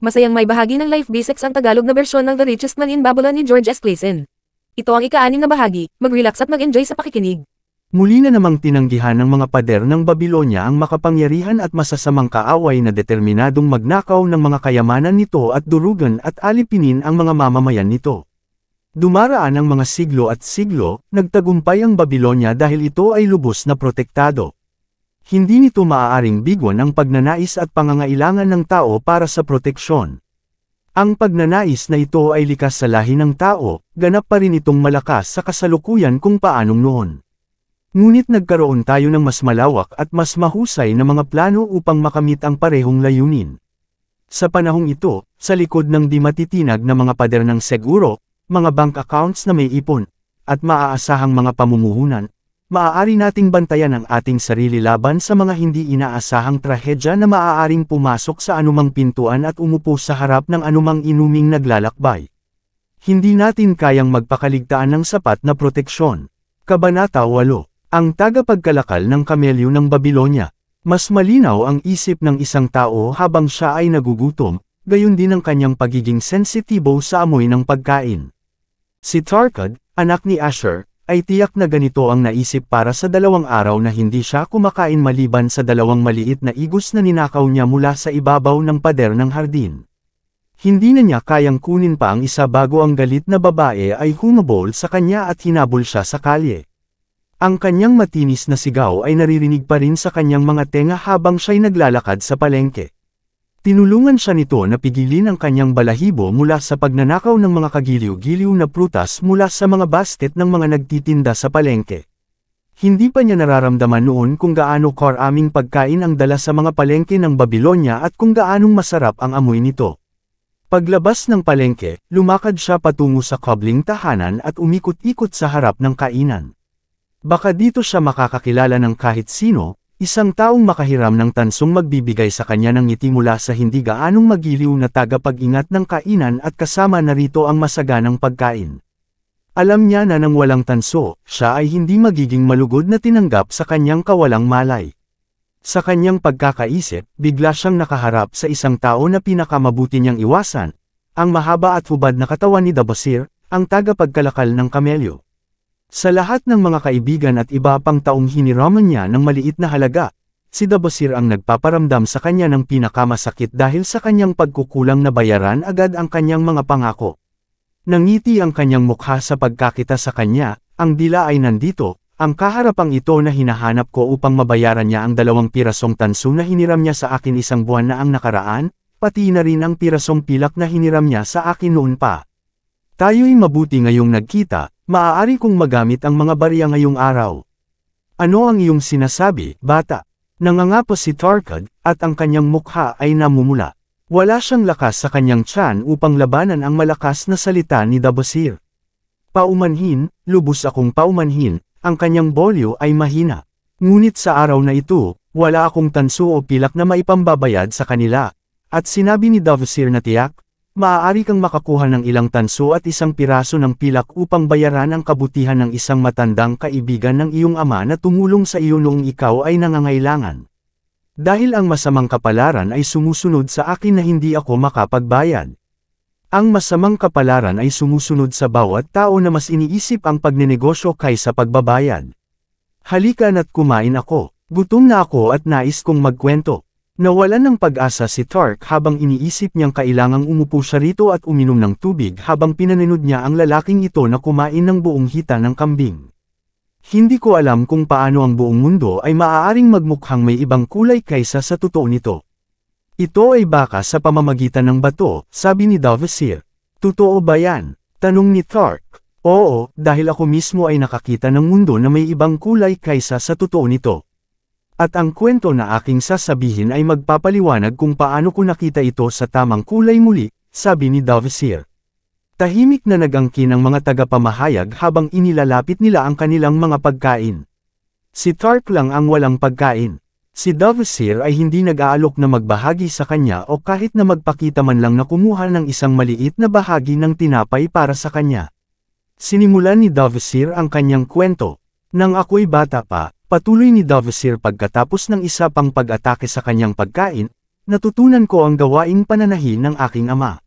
Masayang may bahagi ng Life B6 ang Tagalog na bersyon ng The Richest Man in Babylon ni George S. Clason. Ito ang ika-6 na bahagi, mag-relax at mag-enjoy sa pakikinig. Muli na namang tinanggihan ng mga pader ng Babylonia ang makapangyarihan at masasamang kaaway na determinadong magnakaw ng mga kayamanan nito at durugan at alipinin ang mga mamamayan nito. Dumaraan ang mga siglo at siglo, nagtagumpay ang Babylonia dahil ito ay lubos na protektado. Hindi nito maaaring bigwan ang pagnanais at pangangailangan ng tao para sa proteksyon. Ang pagnanais na ito ay likas sa lahi ng tao, ganap pa rin itong malakas sa kasalukuyan kung paanong noon. Ngunit nagkaroon tayo ng mas malawak at mas mahusay na mga plano upang makamit ang parehong layunin. Sa panahong ito, sa likod ng di matitinag na mga pader ng seguro, mga bank accounts na may ipon, at maaasahang mga pamumuhunan, maaari nating bantayan ang ating sarili laban sa mga hindi inaasahang trahedya na maaaring pumasok sa anumang pintuan at umupo sa harap ng anumang inuming naglalakbay. Hindi natin kayang magpakaligtaan ng sapat na proteksyon. Kabanata 8. Ang tagapagkalakal ng kamelyo ng Babylonia. Mas malinaw ang isip ng isang tao habang siya ay nagugutom, gayon din ang kanyang pagiging sensitibo sa amoy ng pagkain. Si Tarkad, anak ni Asher, ay tiyak na ganito ang naisip para sa 2 araw na hindi siya kumakain maliban sa 2 maliit na igos na ninakaw niya mula sa ibabaw ng pader ng hardin. Hindi na niya kayang kunin pa ang isa bago ang galit na babae ay humabol sa kanya at hinabol siya sa kalye. Ang kanyang matinis na sigaw ay naririnig pa rin sa kanyang mga tenga habang siya'y naglalakad sa palengke. Tinulungan siya nito na pigilin ang kanyang balahibo mula sa pagnanakaw ng mga kagiliw-giliw na prutas mula sa mga basket ng mga nagtitinda sa palengke. Hindi pa niya nararamdaman noon kung gaano karaming pagkain ang dala sa mga palengke ng Babylonia at kung gaanong masarap ang amoy nito. Paglabas ng palengke, lumakad siya patungo sa kabling tahanan at umikot-ikot sa harap ng kainan. Baka dito siya makakakilala ng kahit sino, isang taong makahiram ng tansong magbibigay sa kanya ng ngiti mula sa hindi gaanong magiliw na tagapag-ingat ng kainan at kasama na rito ang masaganang pagkain. Alam niya na nang walang tanso, siya ay hindi magiging malugod na tinanggap sa kanyang kawalang malay. Sa kanyang pagkakaisip, bigla siyang nakaharap sa isang tao na pinakamabuti niyang iwasan, ang mahaba at hubad na katawan ni Dabasir, ang tagapagkalakal ng kamelyo. Sa lahat ng mga kaibigan at iba pang taong hiniraman niya ng maliit na halaga, si Dabasir ang nagpaparamdam sa kanya ng pinakamasakit dahil sa kanyang pagkukulang na bayaran agad ang kanyang mga pangako. Nangiti ang kanyang mukha sa pagkakita sa kanya, ang dila ay nandito, ang kaharapang ito na hinahanap ko upang mabayaran niya ang 2 pirasong tanso na hiniram niya sa akin 1 buwan na ang nakaraan, pati na rin ang pirasong pilak na hiniram niya sa akin noon pa. Tayo'y mabuti ngayong nagkita, maaari kong magamit ang mga barya ngayong araw. Ano ang iyong sinasabi, bata? Nangangapa si Tarkad, at ang kanyang mukha ay namumula. Wala siyang lakas sa kanyang tiyan upang labanan ang malakas na salita ni Dabasir. Paumanhin, lubos akong paumanhin, ang kanyang bolyo ay mahina. Ngunit sa araw na ito, wala akong tanso o pilak na maipambabayad sa kanila. At sinabi ni Dabasir na tiyak, maaari kang makakuha ng ilang tanso at 1 piraso ng pilak upang bayaran ang kabutihan ng isang matandang kaibigan ng iyong ama na tumulong sa iyo noong ikaw ay nangangailangan. Dahil ang masamang kapalaran ay sumusunod sa akin na hindi ako makapagbayad. Ang masamang kapalaran ay sumusunod sa bawat tao na mas iniisip ang pagnenegosyo kaysa pagbabayad. Halika na't kumain ako, gutom na ako at nais kong magkwento. Nawalan ng pag-asa si Tark habang iniisip niyang kailangang umupo siya rito at uminom ng tubig habang pinanunod niya ang lalaking ito na kumain ng buong hita ng kambing. Hindi ko alam kung paano ang buong mundo ay maaaring magmukhang may ibang kulay kaysa sa totoo nito. Ito ay baka sa pamamagitan ng bato, sabi ni Dabasir. Totoo ba yan? Tanong ni Tark. Oo, dahil ako mismo ay nakakita ng mundo na may ibang kulay kaysa sa totoo nito. At ang kwento na aking sasabihin ay magpapaliwanag kung paano ko nakita ito sa tamang kulay muli, sabi ni Dabasir. Tahimik na nagangkin ang mga tagapamahayag habang inilalapit nila ang kanilang mga pagkain. Si Tark lang ang walang pagkain. Si Dabasir ay hindi nag-aalok na magbahagi sa kanya o kahit na magpakita man lang na kumuha ng isang maliit na bahagi ng tinapay para sa kanya. Sinimulan ni Dabasir ang kanyang kwento. Nang ako'y bata pa, patuloy ni Dabasir pagkatapos ng isa pang pag-atake sa kanyang pagkain, natutunan ko ang gawaing pananahi ng aking ama.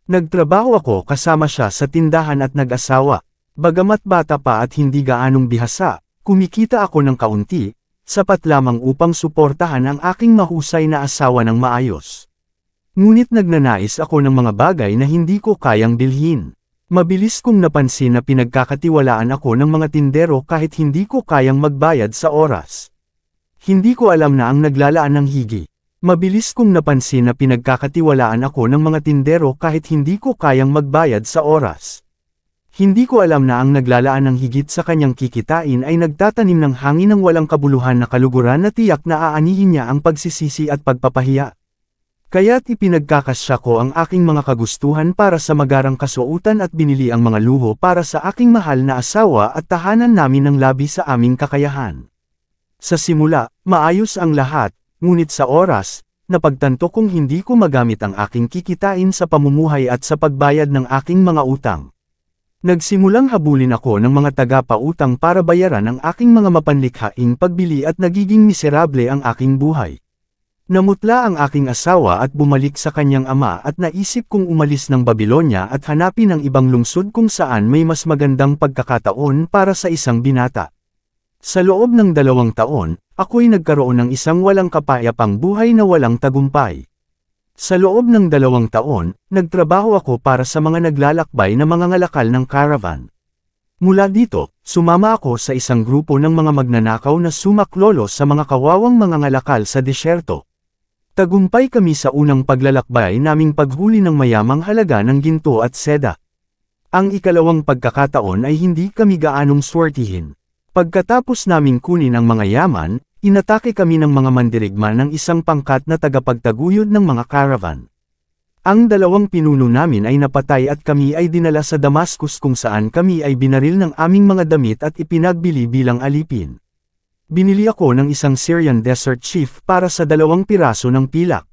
Nagtrabaho ako kasama siya sa tindahan at nag-asawa. Bagamat bata pa at hindi gaanong bihasa, kumikita ako ng kaunti, sapat lamang upang suportahan ang aking mahusay na asawa ng maayos. Ngunit nagnanais ako ng mga bagay na hindi ko kayang bilhin. Mabilis kong napansin na pinagkakatiwalaan ako ng mga tindero kahit hindi ko kayang magbayad sa oras. Hindi ko alam na ang naglalaan ng higi. Mabilis kong napansin na pinagkakatiwalaan ako ng mga tindero kahit hindi ko kayang magbayad sa oras. Hindi ko alam na ang naglalaan ng higit sa kanyang kikitain ay nagtatanim ng hangin ng walang kabuluhan na kaluguran na tiyak na aanihin niya ang pagsisisi at pagpapahiya. Kaya't ipinagkakasya ko ang aking mga kagustuhan para sa magarang kasuotan at binili ang mga luho para sa aking mahal na asawa at tahanan namin ng labi sa aming kakayahan. Sa simula, maayos ang lahat, ngunit sa oras, napagtanto kong hindi ko magamit ang aking kikitain sa pamumuhay at sa pagbayad ng aking mga utang. Nagsimulang habulin ako ng mga tagapautang para bayaran ang aking mga mapanlikhaing pagbili at nagiging miserable ang aking buhay. Namutla ang aking asawa at bumalik sa kanyang ama at naisip kong umalis ng Babylonia at hanapin ang ibang lungsod kung saan may mas magandang pagkakataon para sa isang binata. Sa loob ng 2 taon, ako'y nagkaroon ng isang walang kapayapang buhay na walang tagumpay. Sa loob ng 2 taon, nagtrabaho ako para sa mga naglalakbay na mga ngalakal ng caravan. Mula dito, sumama ako sa isang grupo ng mga magnanakaw na sumaklolo sa mga kawawang mga ngalakal sa disyerto. Tagumpay kami sa unang paglalakbay naming paghuli ng mayamang halaga ng ginto at seda. Ang ikalawang pagkakataon ay hindi kami gaanong swertihin. Pagkatapos naming kunin ang mga yaman, inatake kami ng mga mandirigma ng isang pangkat na tagapagtaguyod ng mga caravan. Ang 2 pinuno namin ay napatay at kami ay dinala sa Damascus kung saan kami ay binaril ng aming mga damit at ipinagbili bilang alipin. Binili ako ng isang Syrian desert chief para sa 2 piraso ng pilak.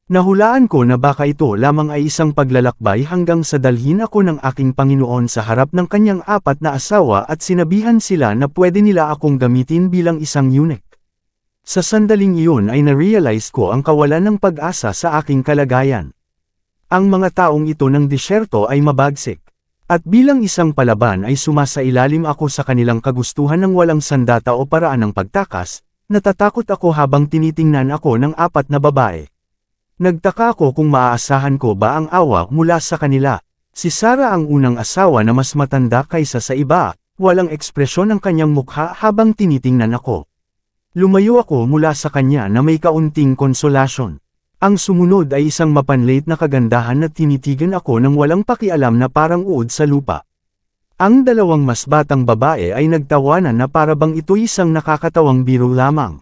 Nahulaan ko na baka ito lamang ay isang paglalakbay hanggang sa dalhin ako ng aking Panginoon sa harap ng kanyang 4 na asawa at sinabihan sila na pwede nila akong gamitin bilang isang eunuch. Sa sandaling iyon ay na-realize ko ang kawalan ng pag-asa sa aking kalagayan. Ang mga taong ito ng disyerto ay mabagsik. At bilang isang palaban ay sumasailalim ako sa kanilang kagustuhan ng walang sandata o paraan ng pagtakas, natatakot ako habang tinitingnan ako ng 4 na babae. Nagtaka ako kung maaasahan ko ba ang awa mula sa kanila. Si Sarah ang unang asawa na mas matanda kaysa sa iba, walang ekspresyon ang kanyang mukha habang tinitingnan ako. Lumayo ako mula sa kanya na may kaunting konsolasyon. Ang sumunod ay isang mapanlate na kagandahan na tinitigan ako ng walang pakialam na parang uod sa lupa. Ang 2 mas batang babae ay nagtawanan na para bang ito'y isang nakakatawang biro lamang.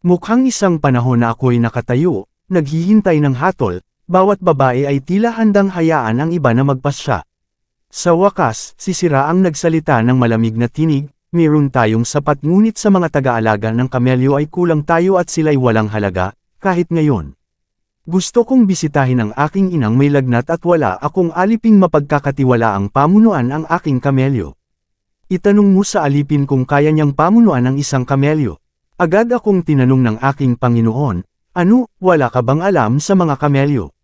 Mukhang isang panahon na ako'y nakatayo, naghihintay ng hatol, bawat babae ay tila handang hayaan ang iba na magpasya. Sa wakas, si Sira ang nagsalita ng malamig na tinig, meron tayong sapat ngunit sa mga taga-alaga ng kamelyo ay kulang tayo at sila'y walang halaga, kahit ngayon. Gusto kong bisitahin ang aking inang may lagnat at wala akong aliping mapagkakatiwalaang pamunuan ang aking kamelyo. Itanong mo sa alipin kung kaya niyang pamunuan ang isang kamelyo. Agad akong tinanong ng aking Panginoon, ano, wala ka bang alam sa mga kamelyo?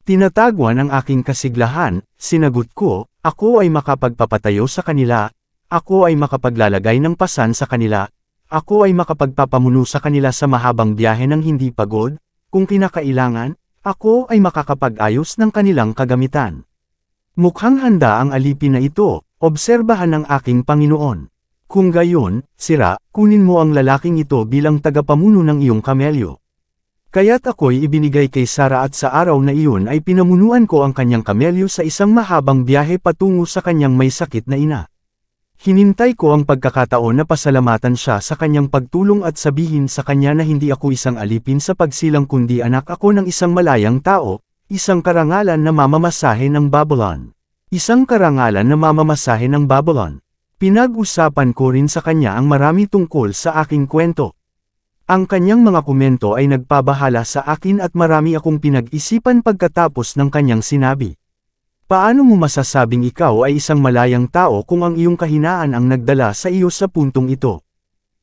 Tinatagwan ang aking kasiglahan, sinagot ko, ako ay makapagpapatayo sa kanila, ako ay makapaglalagay ng pasan sa kanila, ako ay makapagpapamuno sa kanila sa mahabang biyahe ng hindi pagod, kung kinakailangan, ako ay makakapag-ayos ng kanilang kagamitan. Mukhang handa ang alipin na ito, obserbahan ng aking Panginoon. Kung gayon, Sira, kunin mo ang lalaking ito bilang tagapamuno ng iyong kamelyo. Kaya't ako'y ibinigay kay Sarah at sa araw na iyon ay pinamunuan ko ang kanyang kamelyo sa isang mahabang biyahe patungo sa kanyang may sakit na ina. Hinintay ko ang pagkakataon na pasalamatan siya sa kanyang pagtulong at sabihin sa kanya na hindi ako isang alipin sa pagsilang kundi anak ako ng isang malayang tao, isang karangalan na mamamasahe ng Babylon. Isang karangalan na mamamasahe ng Babylon. Pinag-usapan ko rin sa kanya ang marami tungkol sa aking kwento. Ang kanyang mga komento ay nagpabahala sa akin at marami akong pinag-isipan pagkatapos ng kanyang sinabi. Paano mo masasabing ikaw ay isang malayang tao kung ang iyong kahinaan ang nagdala sa iyo sa puntong ito?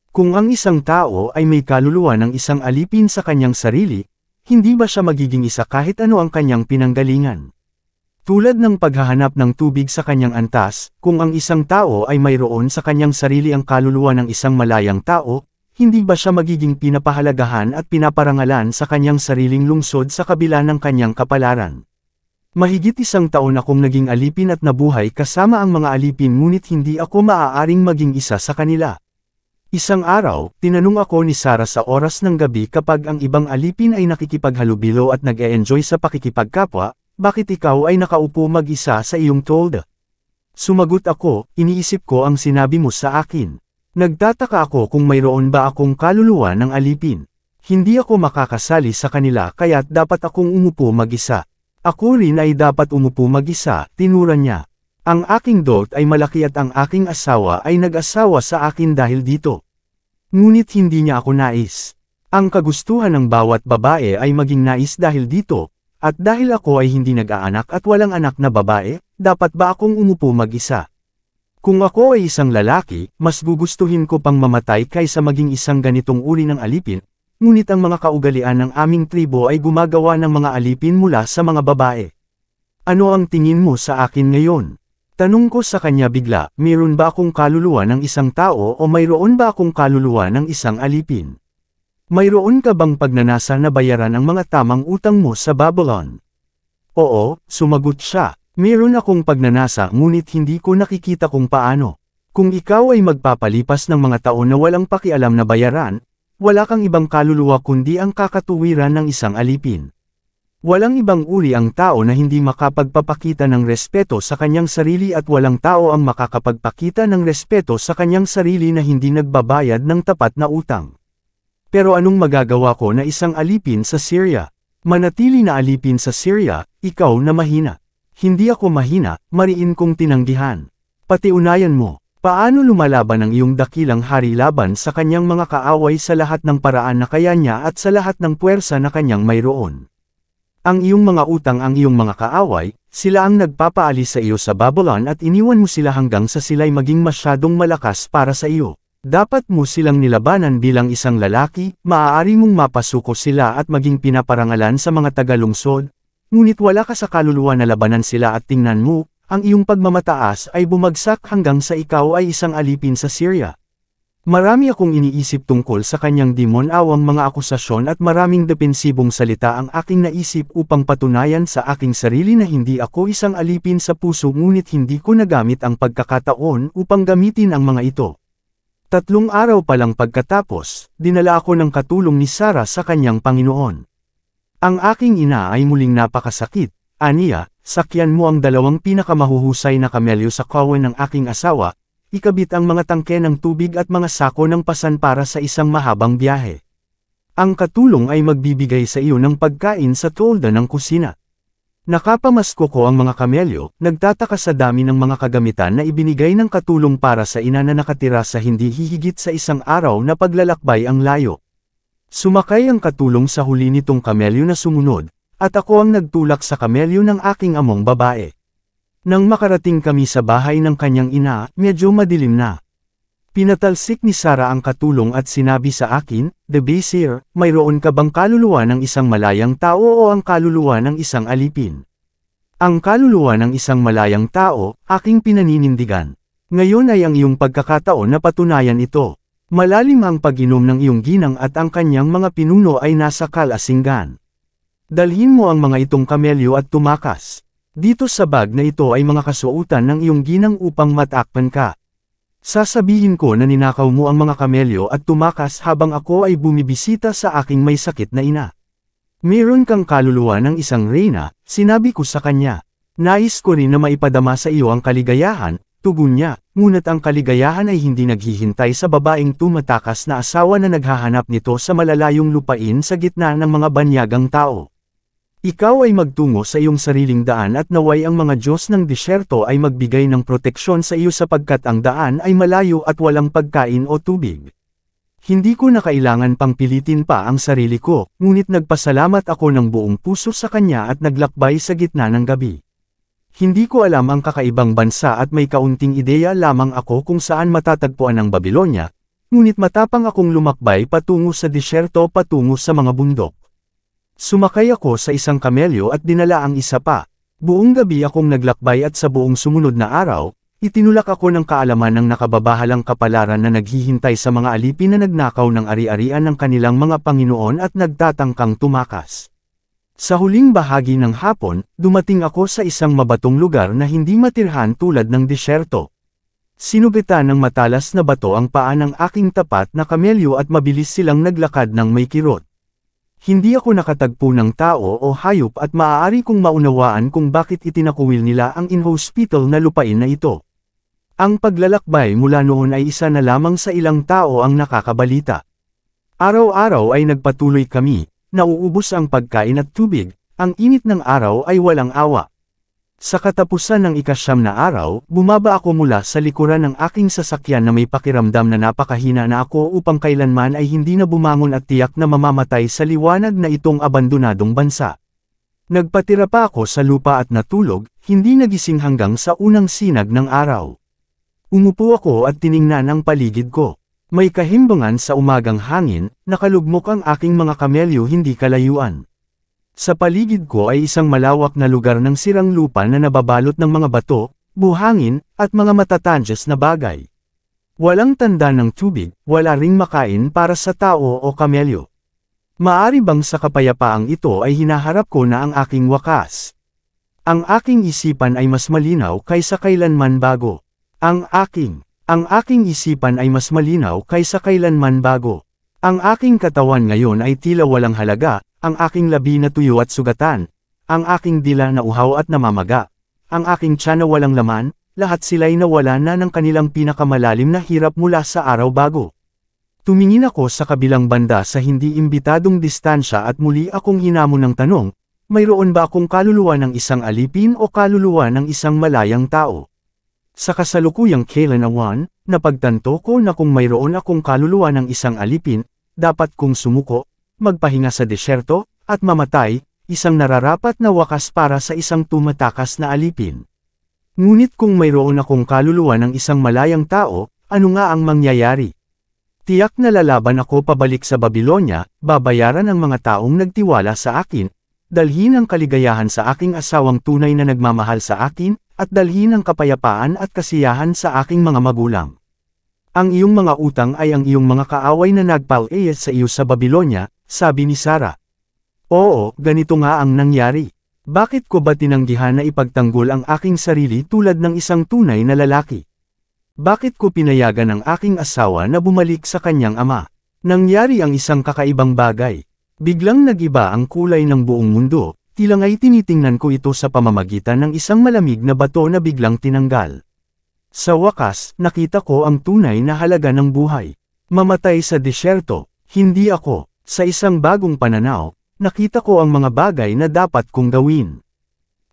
Kung ang isang tao ay may kaluluwa ng isang alipin sa kanyang sarili, hindi ba siya magiging isa kahit ano ang kanyang pinanggalingan? Tulad ng paghahanap ng tubig sa kanyang antas, kung ang isang tao ay mayroon sa kanyang sarili ang kaluluwa ng isang malayang tao, hindi ba siya magiging pinapahalagahan at pinaparangalan sa kanyang sariling lungsod sa kabila ng kanyang kapalaran? Mahigit 1 taon akong naging alipin at nabuhay kasama ang mga alipin ngunit hindi ako maaaring maging isa sa kanila. Isang araw, tinanong ako ni Sarah sa oras ng gabi kapag ang ibang alipin ay nakikipaghalubilo at nag-e-enjoy sa pakikipagkapwa, bakit ikaw ay nakaupo mag-isa sa iyong tolda? Sumagot ako, iniisip ko ang sinabi mo sa akin. Nagtataka ako kung mayroon ba akong kaluluwa ng alipin. Hindi ako makakasali sa kanila kaya't dapat akong umupo mag-isa. Ako rin ay dapat umupo mag-isa, tinura niya. Ang aking dot ay malaki at ang aking asawa ay nag-asawa sa akin dahil dito. Ngunit hindi niya ako nais. Ang kagustuhan ng bawat babae ay maging nais dahil dito, at dahil ako ay hindi nag-aanak at walang anak na babae, dapat ba akong umupo mag-isa? Kung ako ay isang lalaki, mas gugustuhin ko pang mamatay kaysa maging isang ganitong uri ng alipin, ngunit ang mga kaugalian ng aming tribo ay gumagawa ng mga alipin mula sa mga babae. Ano ang tingin mo sa akin ngayon? Tanong ko sa kanya bigla, mayroon ba akong kaluluwa ng isang tao o mayroon ba akong kaluluwa ng isang alipin? Mayroon ka bang pagnanasa na bayaran ang mga tamang utang mo sa Babylon? Oo, sumagot siya. Mayroon akong pagnanasa ngunit hindi ko nakikita kung paano. Kung ikaw ay magpapalipas ng mga taon na walang pakialam na bayaran, wala kang ibang kaluluwa kundi ang kakatuwiran ng isang alipin. Walang ibang uri ang tao na hindi makapagpapakita ng respeto sa kanyang sarili at walang tao ang makakapagpakita ng respeto sa kanyang sarili na hindi nagbabayad ng tapat na utang. Pero anong magagawa ko na isang alipin sa Syria? Manatili na alipin sa Syria, ikaw na mahina. Hindi ako mahina, mariin kong tinanggihan. Patiunayan mo. Paano lumalaban ang iyong dakilang hari laban sa kanyang mga kaaway sa lahat ng paraan na kaya niya at sa lahat ng puwersa na kanyang mayroon? Ang iyong mga utang ang iyong mga kaaway, sila ang nagpapaalis sa iyo sa Babylon at iniwan mo sila hanggang sa sila'y maging masyadong malakas para sa iyo. Dapat mo silang nilabanan bilang isang lalaki, maaari mong mapasuko sila at maging pinaparangalan sa mga tagalungsod, ngunit wala ka sa kaluluwa na labanan sila at tingnan mo, ang iyong pagmamataas ay bumagsak hanggang sa ikaw ay isang alipin sa Syria. Marami akong iniisip tungkol sa kanyang demon-awang mga akusasyon at maraming depensibong salita ang aking naisip upang patunayan sa aking sarili na hindi ako isang alipin sa puso ngunit hindi ko nagamit ang pagkakataon upang gamitin ang mga ito. 3 araw pa lang pagkatapos, dinala ako ng katulong ni Sarah sa kanyang Panginoon. Ang aking ina ay muling napakasakit, aniya, sakyan mo ang 2 pinakamahuhusay na kamelyo sa kawan ng aking asawa, ikabit ang mga tangke ng tubig at mga sako ng pasan para sa isang mahabang biyahe. Ang katulong ay magbibigay sa iyo ng pagkain sa tolda ng kusina. Nakapamasko ko ang mga kamelyo, nagtataka sa dami ng mga kagamitan na ibinigay ng katulong para sa ina na nakatira sa hindi hihigit sa 1 araw na paglalakbay ang layo. Sumakay ang katulong sa huli nitong kamelyo na sumunod, at ako ang nagtulak sa kamelyo ng aking among babae. Nang makarating kami sa bahay ng kanyang ina, medyo madilim na. Pinatalsik ni Sarah ang katulong at sinabi sa akin, "The Basir, mayroon ka bang kaluluwa ng isang malayang tao o ang kaluluwa ng isang alipin?" Ang kaluluwa ng isang malayang tao, aking pinaninindigan. Ngayon ay ang iyong pagkakataon na patunayan ito. Malalim ang pag-inom ng iyong ginang at ang kanyang mga pinuno ay nasa kalasinggan. Dalhin mo ang mga itong kamelyo at tumakas. Dito sa bag na ito ay mga kasuotan ng iyong ginang upang matakpan ka. Sasabihin ko na ninakaw mo ang mga kamelyo at tumakas habang ako ay bumibisita sa aking may sakit na ina. Meron kang kaluluwa ng isang reyna, sinabi ko sa kanya. Nais ko rin na maipadama sa iyo ang kaligayahan, tugon niya, ngunit ang kaligayahan ay hindi naghihintay sa babaeng tumatakas na asawa na naghahanap nito sa malalayong lupain sa gitna ng mga banyagang tao. Ikaw ay magtungo sa iyong sariling daan at naway ang mga Diyos ng disyerto ay magbigay ng proteksyon sa iyo sapagkat ang daan ay malayo at walang pagkain o tubig. Hindi ko na kailangan pang pilitin pa ang sarili ko, ngunit nagpasalamat ako ng buong puso sa kanya at naglakbay sa gitna ng gabi. Hindi ko alam ang kakaibang bansa at may kaunting ideya lamang ako kung saan matatagpuan ang Babylonia, ngunit matapang akong lumakbay patungo sa disyerto patungo sa mga bundok. Sumakay ako sa isang kamelyo at dinala ang isa pa. Buong gabi akong naglakbay at sa buong sumunod na araw, itinulak ako ng kaalaman ng nakababahalang kapalaran na naghihintay sa mga alipin na nagnakaw ng ari-arian ng kanilang mga Panginoon at nagtatangkang tumakas. Sa huling bahagi ng hapon, dumating ako sa isang mabatong lugar na hindi matirhan tulad ng disyerto. Sinugitan ng matalas na bato ang paa ng aking tapat na kamelyo at mabilis silang naglakad ng may kirot. Hindi ako nakatagpo ng tao o hayop at maaari kong maunawaan kung bakit itinakuwil nila ang inhospital na lupain na ito. Ang paglalakbay mula noon ay isa na lamang sa ilang tao ang nakakabalita. Araw-araw ay nagpatuloy kami, nauubos ang pagkain at tubig, ang init ng araw ay walang awa. Sa katapusan ng ika-9 na araw, bumaba ako mula sa likuran ng aking sasakyan na may pakiramdam na napakahina na ako upang kailanman ay hindi na bumangon at tiyak na mamamatay sa liwanag na itong abandonadong bansa. Nagpatira pa ako sa lupa at natulog, hindi nagising hanggang sa unang sinag ng araw. Umupo ako at tiningnan ang paligid ko. May kahimbangan sa umagang hangin, nakalugmok ang aking mga kamelyo hindi kalayuan. Sa paligid ko ay isang malawak na lugar ng sirang lupa na nababalot ng mga bato, buhangin, at mga matatangyas na bagay. Walang tanda ng tubig, wala ring makain para sa tao o kamelyo. Maari bang sa kapayapaang ito ay hinaharap ko na ang aking wakas? Ang aking isipan ay mas malinaw kaysa kailanman bago. Ang aking isipan ay mas malinaw kaysa kailanman bago. Ang aking katawan ngayon ay tila walang halaga, ang aking labi na tuyo at sugatan, ang aking dila na uhaw at namamaga, ang aking tiyan na walang laman, lahat sila'y nawala na ng kanilang pinakamalalim na hirap mula sa araw bago. Tumingin ako sa kabilang banda sa hindi imbitadong distansya at muli akong hinamon ng tanong, mayroon ba akong kaluluwa ng isang alipin o kaluluwa ng isang malayang tao? Sa kasalukuyang kailanman, napagtanto ko na kung mayroon akong kaluluwa ng isang alipin, dapat kong sumuko, magpahinga sa disyerto, at mamatay, isang nararapat na wakas para sa isang tumatakas na alipin. Ngunit kung mayroon akong kaluluwa ng isang malayang tao, ano nga ang mangyayari? Tiyak na lalaban ako pabalik sa Babylonia, babayaran ang mga taong nagtiwala sa akin, dalhin ang kaligayahan sa aking asawang tunay na nagmamahal sa akin, at dalhin ang kapayapaan at kasiyahan sa aking mga magulang. Ang iyong mga utang ay ang iyong mga kaaway na nagpal-ayas sa iyo sa Babylonia, sabi ni Sarah. Oo, ganito nga ang nangyari. Bakit ko ba tinanggihan na ipagtanggol ang aking sarili tulad ng isang tunay na lalaki? Bakit ko pinayagan ang aking asawa na bumalik sa kanyang ama? Nangyari ang isang kakaibang bagay. Biglang nag-iba ang kulay ng buong mundo, tila nga'y tinitingnan ko ito sa pamamagitan ng isang malamig na bato na biglang tinanggal. Sa wakas, nakita ko ang tunay na halaga ng buhay. Mamatay sa disyerto, hindi ako. Sa isang bagong pananaw, nakita ko ang mga bagay na dapat kong gawin.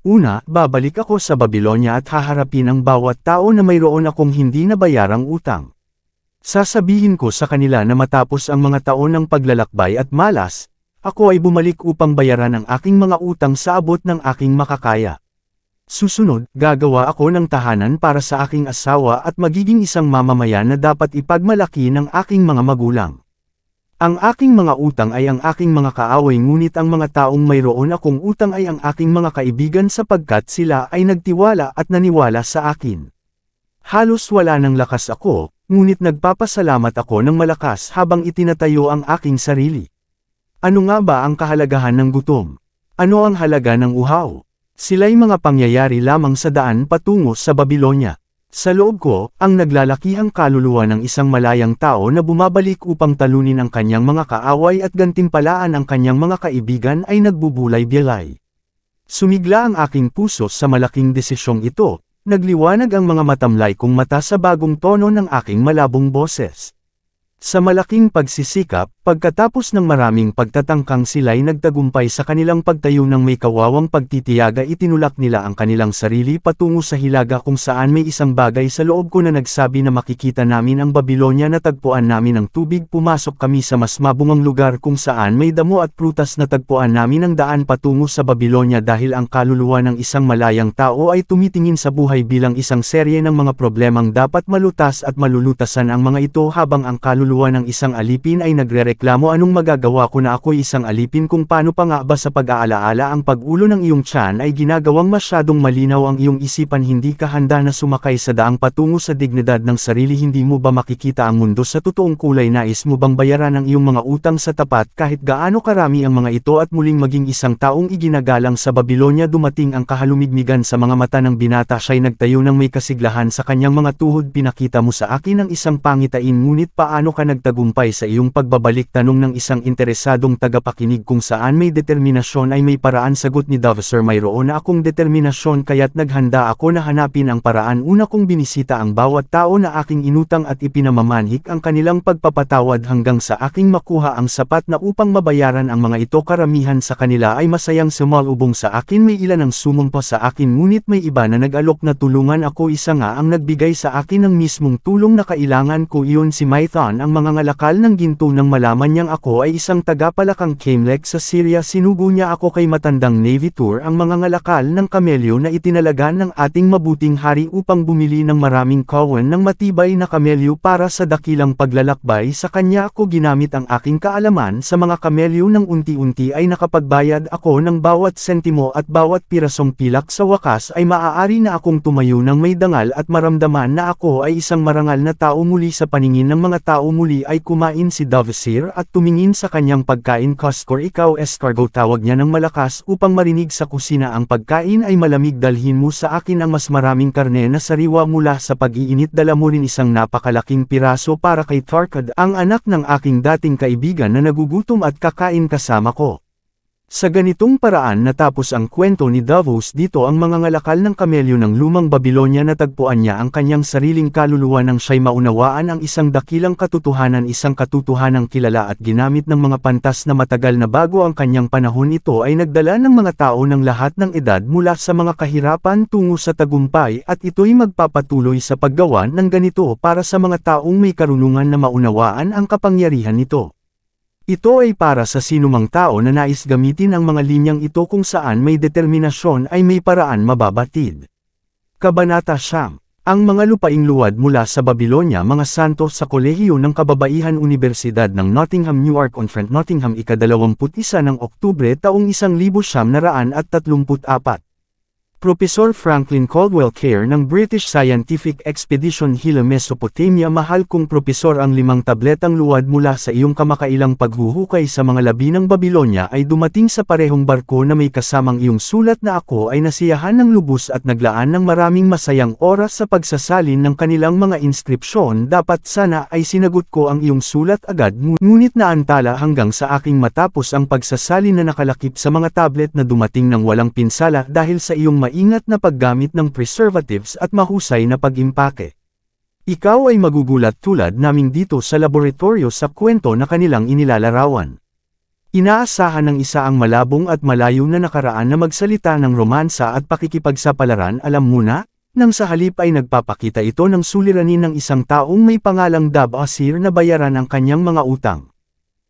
Una, babalik ako sa Babylonia at haharapin ang bawat tao na mayroon akong hindi nabayarang utang. Sasabihin ko sa kanila na matapos ang mga taon ng paglalakbay at malas, ako ay bumalik upang bayaran ang aking mga utang sa abot ng aking makakaya. Susunod, gagawa ako ng tahanan para sa aking asawa at magiging isang mamamayan na dapat ipagmalaki ng aking mga magulang. Ang aking mga utang ay ang aking mga kaaway ngunit ang mga taong mayroon akong utang ay ang aking mga kaibigan sapagkat sila ay nagtiwala at naniwala sa akin. Halos wala ng lakas ako, ngunit nagpapasalamat ako ng malakas habang itinatayo ang aking sarili. Ano nga ba ang kahalagahan ng gutom? Ano ang halaga ng uhaw? Sila'y mga pangyayari lamang sa daan patungo sa Babylonia. Sa loob ko, ang naglalakihang kaluluwa ng isang malayang tao na bumabalik upang talunin ang kanyang mga kaaway at gantimpalaan ang kanyang mga kaibigan ay nagbubulay-bilay. Sumigla ang aking puso sa malaking desisyong ito, nagliwanag ang mga matamlay kong mata sa bagong tono ng aking malabong boses. Sa malaking pagsisikap, pagkatapos ng maraming pagtatangkang sila'y nagtagumpay sa kanilang pagtayo ng may kawawang pagtitiyaga itinulak nila ang kanilang sarili patungo sa hilaga kung saan may isang bagay sa loob ko na nagsabi na makikita namin ang Babylonia natagpuan namin ang tubig pumasok kami sa mas mabungang lugar kung saan may damo at prutas natagpuan namin ang daan patungo sa Babylonia dahil ang kaluluwa ng isang malayang tao ay tumitingin sa buhay bilang isang serye ng mga problemang dapat malutas at malulutasan ang mga ito habang ang kaluluwa ng isang alipin ay nagre magreklamo anong magagawa ko na ako'y isang alipin kung paano pa nga ba sa pag-aalaala ang pag-ulo ng iyong tiyan ay ginagawang masyadong malinaw ang iyong isipan hindi ka handa na sumakay sa daang patungo sa dignidad ng sarili hindi mo ba makikita ang mundo sa totoong kulay nais mo bang bayaran ang iyong mga utang sa tapat kahit gaano karami ang mga ito at muling maging isang taong iginagalang sa Babilonya dumating ang kahalumigmigan sa mga mata ng binata siya'y nagtayo ng may kasiglahan sa kanyang mga tuhod pinakita mo sa akin ang isang pangitain ngunit paano ka nagtagumpay sa iyong pagbabalik tanong ng isang interesadong tagapakinig kung saan may determinasyon ay may paraan sagot ni Dovacer mayroon na akong determinasyon kaya't naghanda ako na hanapin ang paraan una kong binisita ang bawat tao na aking inutang at ipinamamanhik ang kanilang pagpapatawad hanggang sa aking makuha ang sapat na upang mabayaran ang mga ito karamihan sa kanila ay masayang sumalubong sa akin may ilan ang sumumpa sa akin ngunit may iba na nag-alok na tulungan ako isa nga ang nagbigay sa akin ng mismong tulong na kailangan ko iyon si Mython ang mga ngalakal ng ginto nang malaman niyang ako ay isang tagapalakang Kamelek sa Syria sinugo niya ako kay matandang Navy Tour ang mga ngalakal ng kamelyo na itinalagan ng ating mabuting hari upang bumili ng maraming kawan ng matibay na kamelyo para sa dakilang paglalakbay sa kanya ako ginamit ang aking kaalaman sa mga kamelyo nang unti-unti ay nakapagbayad ako ng bawat sentimo at bawat pirasong pilak sa wakas ay maaari na akong tumayo ng may dangal at maramdaman na ako ay isang marangal na tao muli sa paningin ng mga tao muli ay kumain si Dovacer at tumingin sa kanyang pagkain Coscor ikaw escargot tawag niya ng malakas upang marinig sa kusina ang pagkain ay malamig dalhin mo sa akin ang mas maraming karne na sariwa mula sa pag-iinit dala mo rin isang napakalaking piraso para kay Tarkad ang anak ng aking dating kaibigan na nagugutom at kakain kasama ko. Sa ganitong paraan natapos ang kwento ni Davos dito ang mga ngalakal ng kamelyo ng lumang Babilonya natagpuan niya ang kanyang sariling kaluluwa nang siya'y maunawaan ang isang dakilang katotohanan isang katotohanang kilala at ginamit ng mga pantas na matagal na bago ang kanyang panahon ito ay nagdala ng mga tao ng lahat ng edad mula sa mga kahirapan tungo sa tagumpay at ito'y magpapatuloy sa paggawa ng ganito para sa mga taong may karunungan na maunawaan ang kapangyarihan nito. Ito ay para sa sinumang tao na nais gamitin ang mga linyang ito kung saan may determinasyon ay may paraan mababatid. Kabanata Siyam. Ang mga lupaing luwad mula sa Babilonya mga santo sa Kolehiyo ng Kababaihan Universidad ng Nottingham Newark on Trent Nottingham ika-21 ng Oktubre taong 1934. Profesor Franklin Caldwell Care ng British Scientific Expedition Hilo Mesopotamia mahal kong profesor ang 5 tabletang luwad mula sa iyong kamakailang paghuhukay sa mga labi ng Babilonya ay dumating sa parehong barko na may kasamang iyong sulat na ako ay nasiyahan ng lubos at naglaan ng maraming masayang oras sa pagsasalin ng kanilang mga inskripsyon dapat sana ay sinagot ko ang iyong sulat agad ngunit naantala hanggang sa aking matapos ang pagsasalin na nakalakip sa mga tablet na dumating ng walang pinsala dahil sa iyong maingat na paggamit ng preservatives at mahusay na pag-impake. Ikaw ay magugulat tulad naming dito sa laboratorio sa kwento na kanilang inilalarawan. Inaasahan ng isa ang malabong at malayo na nakaraan na magsalita ng romansa at pakikipagsapalaran alam mo na, nang sa halip ay nagpapakita ito ng suliranin ng isang taong may pangalang Dab-Asir na bayaran ang kanyang mga utang.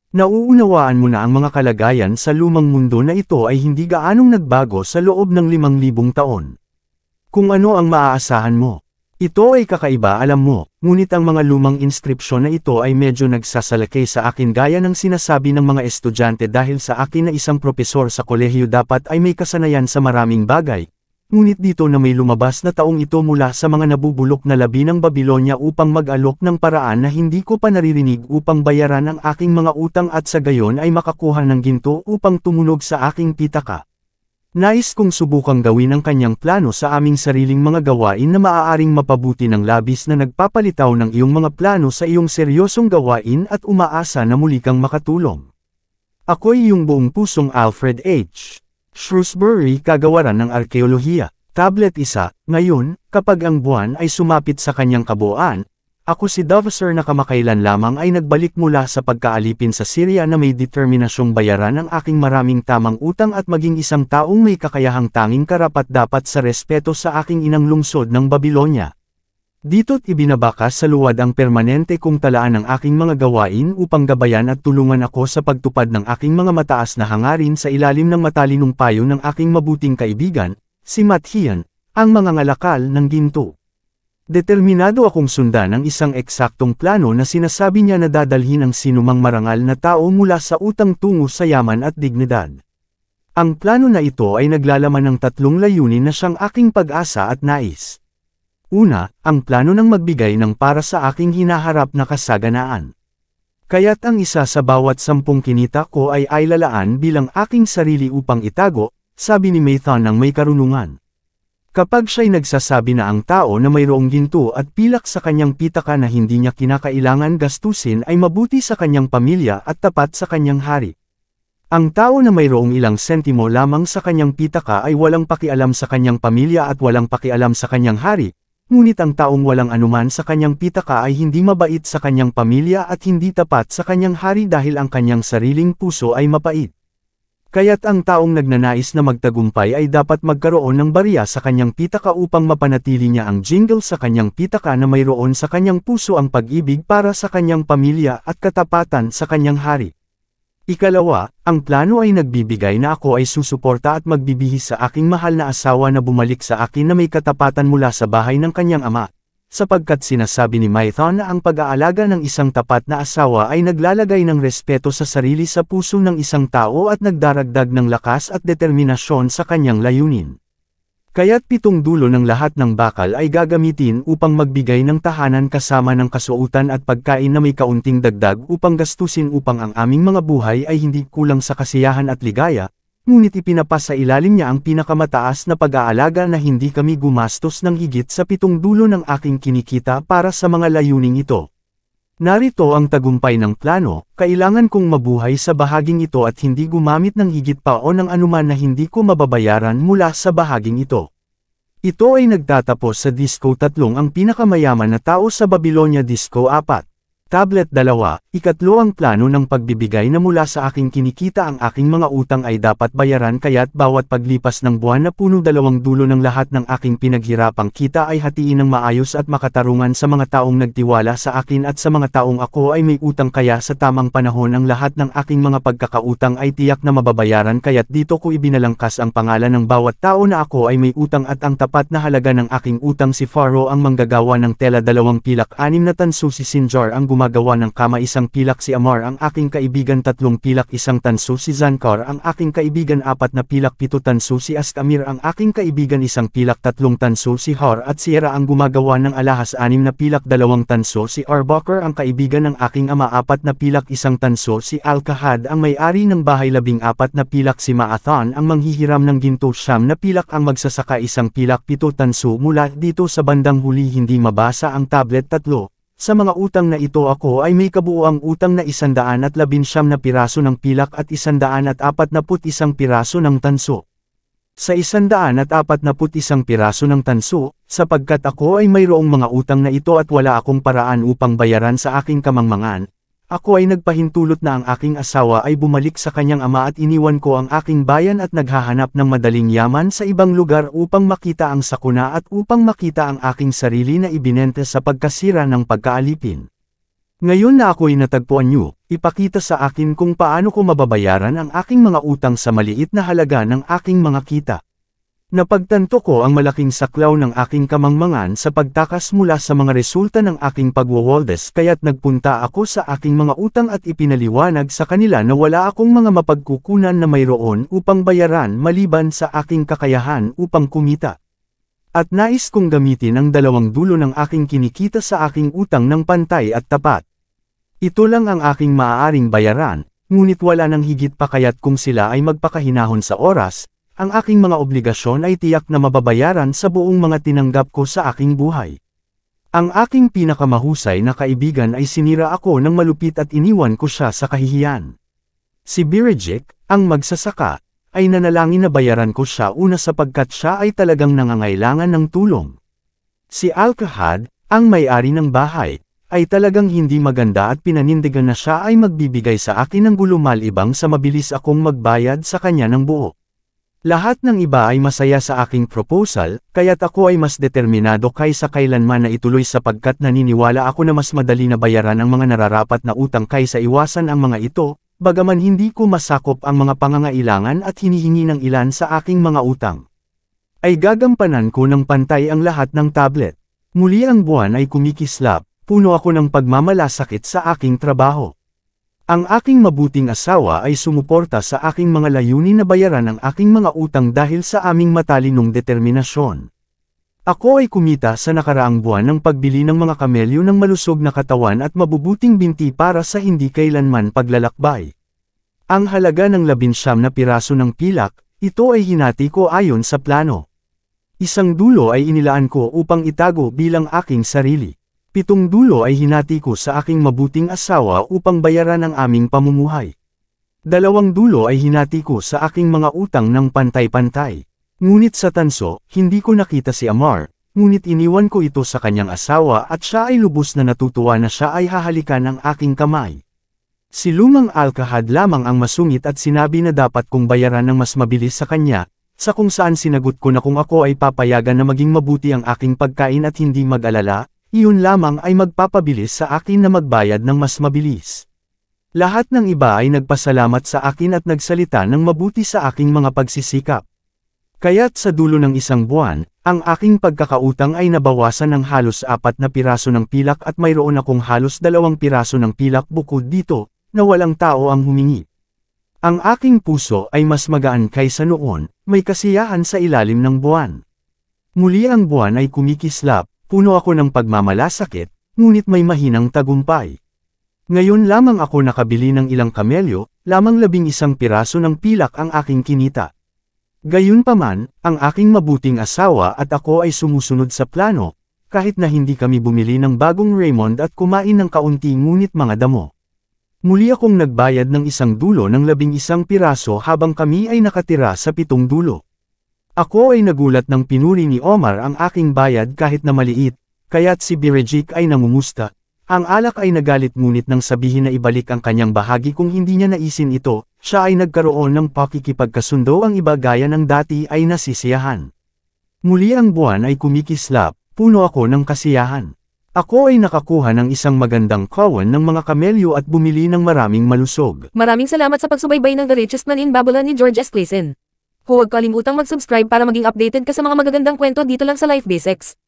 Nauunawaan mo na ang mga kalagayan sa lumang mundo na ito ay hindi gaanong nagbago sa loob ng 5,000 taon. Kung ano ang maaasahan mo. Ito ay kakaiba alam mo, ngunit ang mga lumang inskripsyon na ito ay medyo nagsasalakay sa akin gaya ng sinasabi ng mga estudyante dahil sa akin na isang propesor sa kolehiyo dapat ay may kasanayan sa maraming bagay. Ngunit dito na may lumabas na taong ito mula sa mga nabubulok na labi ng Babilonya upang mag-alok ng paraan na hindi ko pa naririnig upang bayaran ang aking mga utang at sa gayon ay makakuha ng ginto upang tumunog sa aking pitaka. Nais kong subukang gawin ang kanyang plano sa aming sariling mga gawain na maaaring mapabuti ng labis na nagpapalitaw ng iyong mga plano sa iyong seryosong gawain at umaasa na muli kang makatulong. Ako'y iyong buong pusong Alfred H. Shrewsbury Kagawaran ng Arkeolohiya. Tablet 1, ngayon, kapag ang buwan ay sumapit sa kanyang kabuuan, ako si Dovacer na kamakailan lamang ay nagbalik mula sa pagkaalipin sa Syria na may determinasyong bayaran ang aking maraming tamang utang at maging isang taong may kakayahang tanging karapat-dapat sa respeto sa aking inang lungsod ng Babilonya. Dito't ibinabakas sa luwad ang permanente kong talaan ng aking mga gawain upang gabayan at tulungan ako sa pagtupad ng aking mga mataas na hangarin sa ilalim ng matalinong payo ng aking mabuting kaibigan, si Mathian, ang mga ngalakal ng ginto. Determinado akong sundan ang isang eksaktong plano na sinasabi niya na dadalhin ang sinumang marangal na tao mula sa utang tungo sa yaman at dignidad. Ang plano na ito ay naglalaman ng tatlong layunin na siyang aking pag-asa at nais. Una, ang plano ng magbigay ng para sa aking hinaharap na kasaganaan. Kaya't ang isa sa bawat 10 kinita ko ay lalaan bilang aking sarili upang itago, sabi ni Maython ng may karunungan. Kapag siya'y nagsasabi na ang tao na mayroong ginto at pilak sa kanyang pitaka na hindi niya kinakailangan gastusin ay mabuti sa kanyang pamilya at tapat sa kanyang hari. Ang tao na mayroong ilang sentimo lamang sa kanyang pitaka ay walang pakialam sa kanyang pamilya at walang pakialam sa kanyang hari, ngunit ang taong walang anuman sa kanyang pitaka ay hindi mabait sa kanyang pamilya at hindi tapat sa kanyang hari dahil ang kanyang sariling puso ay mapait. Kaya't ang taong nagnanais na magtagumpay ay dapat magkaroon ng barya sa kanyang pitaka upang mapanatili niya ang jingle sa kanyang pitaka na mayroon sa kanyang puso ang pag-ibig para sa kanyang pamilya at katapatan sa kanyang hari. Ikalawa, ang plano ay nagbibigay na ako ay susuporta at magbibihis sa aking mahal na asawa na bumalik sa akin na may katapatan mula sa bahay ng kanyang ama. Sapagkat sinasabi ni Maython na ang pag-aalaga ng isang tapat na asawa ay naglalagay ng respeto sa sarili sa puso ng isang tao at nagdaragdag ng lakas at determinasyon sa kanyang layunin. Kaya't 7 dulo ng lahat ng bakal ay gagamitin upang magbigay ng tahanan kasama ng kasuotan at pagkain na may kaunting dagdag upang gastusin upang ang aming mga buhay ay hindi kulang sa kasiyahan at ligaya, ngunit ipinapasa ilalim niya ang pinakamataas na pag-aalaga na hindi kami gumastos ng higit sa 7 dulo ng aking kinikita para sa mga layuning ito. Narito ang tagumpay ng plano, kailangan kong mabuhay sa bahaging ito at hindi gumamit ng higit pa o ng anuman na hindi ko mababayaran mula sa bahaging ito. Ito ay nagtatapos sa Disco 3 ang pinakamayaman na tao sa Babylonia. Disco 4. Tablet 2, ikatlo ang plano ng pagbibigay na mula sa aking kinikita ang aking mga utang ay dapat bayaran kaya't bawat paglipas ng buwan na puno 2 dulo ng lahat ng aking pinaghirapang kita ay hatiin ng maayos at makatarungan sa mga taong nagtiwala sa akin at sa mga taong ako ay may utang kaya sa tamang panahon ang lahat ng aking mga pagkakautang ay tiyak na mababayaran kaya't dito ko ibinalangkas ang pangalan ng bawat tao na ako ay may utang at ang tapat na halaga ng aking utang. Si Pharaoh ang manggagawa ng tela 2 pilak 6 na tanso, si Sinjar ang gumagawa ng kama 1 pilak, si Amar ang aking kaibigan 3 pilak 1 tanso, si Zankar ang aking kaibigan 4 na pilak 7 tanso, si Askamir ang aking kaibigan 1 pilak 3 tanso, si Har at Sierra ang gumagawa ng alahas 6 na pilak 2 tanso, si Arbakar ang kaibigan ng aking ama 4 na pilak 1 tanso, si Al-Kahad ang may-ari ng bahay 14 na pilak, si Maathon ang manghihiram ng ginto 9 na pilak ang magsasaka 1 pilak 7 tanso. Mula dito sa bandang huli hindi mabasa ang tablet 3. Sa mga utang na ito ako ay may kabuuang utang na 119 na piraso ng pilak at 141 piraso ng tanso. Sa 141 piraso ng tanso, sapagkat ako ay mayroong mga utang na ito at wala akong paraan upang bayaran sa aking kamangmangan, ako ay nagpahintulot na ang aking asawa ay bumalik sa kanyang ama at iniwan ko ang aking bayan at naghahanap ng madaling yaman sa ibang lugar upang makita ang sakuna at upang makita ang aking sarili na ibinenta sa pagkasira ng pagkaalipin. Ngayon na ako'y natagpuan niyo, ipakita sa akin kung paano ko mababayaran ang aking mga utang sa maliit na halaga ng aking mga kita. Napagtanto ko ang malaking saklaw ng aking kamangmangan sa pagtakas mula sa mga resulta ng aking pagwawaldes kaya't nagpunta ako sa aking mga utang at ipinaliwanag sa kanila na wala akong mga mapagkukunan na mayroon upang bayaran maliban sa aking kakayahan upang kumita. At nais kong gamitin ang 2 dulo ng aking kinikita sa aking utang ng pantay at tapat. Ito lang ang aking maaaring bayaran, ngunit wala nang higit pa kaya't kung sila ay magpakahinahon sa oras, ang aking mga obligasyon ay tiyak na mababayaran sa buong mga tinanggap ko sa aking buhay. Ang aking pinakamahusay na kaibigan ay sinira ako ng malupit at iniwan ko siya sa kahihiyan. Si Birejik, ang magsasaka, ay nanalangin na bayaran ko siya una sapagkat siya ay talagang nangangailangan ng tulong. Si Al-Kahad, ang may-ari ng bahay, ay talagang hindi maganda at pinanindigan na siya ay magbibigay sa akin ng gulumalibang sa mabilis akong magbayad sa kanya ng buo. Lahat ng iba ay masaya sa aking proposal, kaya't ako ay mas determinado kaysa kailanman na ituloy sapagkat naniniwala ako na mas madali na bayaran ang mga nararapat na utang kaysa iwasan ang mga ito, bagaman hindi ko masakop ang mga pangangailangan at hinihingi ng ilan sa aking mga utang. Ay gagampanan ko ng pantay ang lahat ng tablet. Muli ang buwan ay kumikislap, puno ako ng pagmamalasakit sa aking trabaho. Ang aking mabuting asawa ay sumuporta sa aking mga layunin na bayaran ang aking mga utang dahil sa aming matalinong determinasyon. Ako ay kumita sa nakaraang buwan ng pagbili ng mga kamelyo ng malusog na katawan at mabubuting binti para sa hindi kailanman paglalakbay. Ang halaga ng 19 na piraso ng pilak, ito ay hinati ko ayon sa plano. Isang dulo ay inilaan ko upang itago bilang aking sarili. 7 dulo ay hinati ko sa aking mabuting asawa upang bayaran ang aming pamumuhay. 2 dulo ay hinati ko sa aking mga utang ng pantay-pantay. Ngunit sa tanso, hindi ko nakita si Amar, ngunit iniwan ko ito sa kanyang asawa at siya ay lubos na natutuwa na siya ay hahalikan ng aking kamay. Si Lumang Alkahad lamang ang masungit at sinabi na dapat kong bayaran ng mas mabilis sa kanya, sa kung saan sinagot ko na kung ako ay papayagan na maging mabuti ang aking pagkain at hindi mag-alala, iyon lamang ay magpapabilis sa akin na magbayad ng mas mabilis. Lahat ng iba ay nagpasalamat sa akin at nagsalita ng mabuti sa aking mga pagsisikap. Kaya't sa dulo ng isang buwan, ang aking pagkakautang ay nabawasan ng halos 4 na piraso ng pilak at mayroon akong halos 2 piraso ng pilak bukod dito, na walang tao ang humingi. Ang aking puso ay mas magaan kaysa noon, may kasiyahan sa ilalim ng buwan. Muli ang buwan ay kumikislap, puno ako ng pagmamalasakit, ngunit may mahinang tagumpay. Ngayon lamang ako nakabili ng ilang kamelyo, lamang 11 piraso ng pilak ang aking kinita. Gayunpaman, ang aking mabuting asawa at ako ay sumusunod sa plano, kahit na hindi kami bumili ng bagong Raymond at kumain ng kaunti ngunit mga damo. Muli akong nagbayad ng 1 dulo ng 11 piraso habang kami ay nakatira sa 7 dulo. Ako ay nagulat ng pinuri ni Omar ang aking bayad kahit na maliit, kaya't si Birejik ay nangumusta. Ang alak ay nagalit ngunit nang sabihin na ibalik ang kanyang bahagi kung hindi niya naisin ito, siya ay nagkaroon ng pakikipagkasundo ang iba gaya ng dati ay nasisiyahan. Muli ang buwan ay kumikislap, puno ako ng kasiyahan. Ako ay nakakuha ng isang magandang kawan ng mga kamelyo at bumili ng maraming malusog. Maraming salamat sa pagsubaybay ng The Richest Man in Babylon ni George S. Clason. Huwag kalimutang mag-subscribe para maging updated ka sa mga magagandang kwento dito lang sa Life Basics.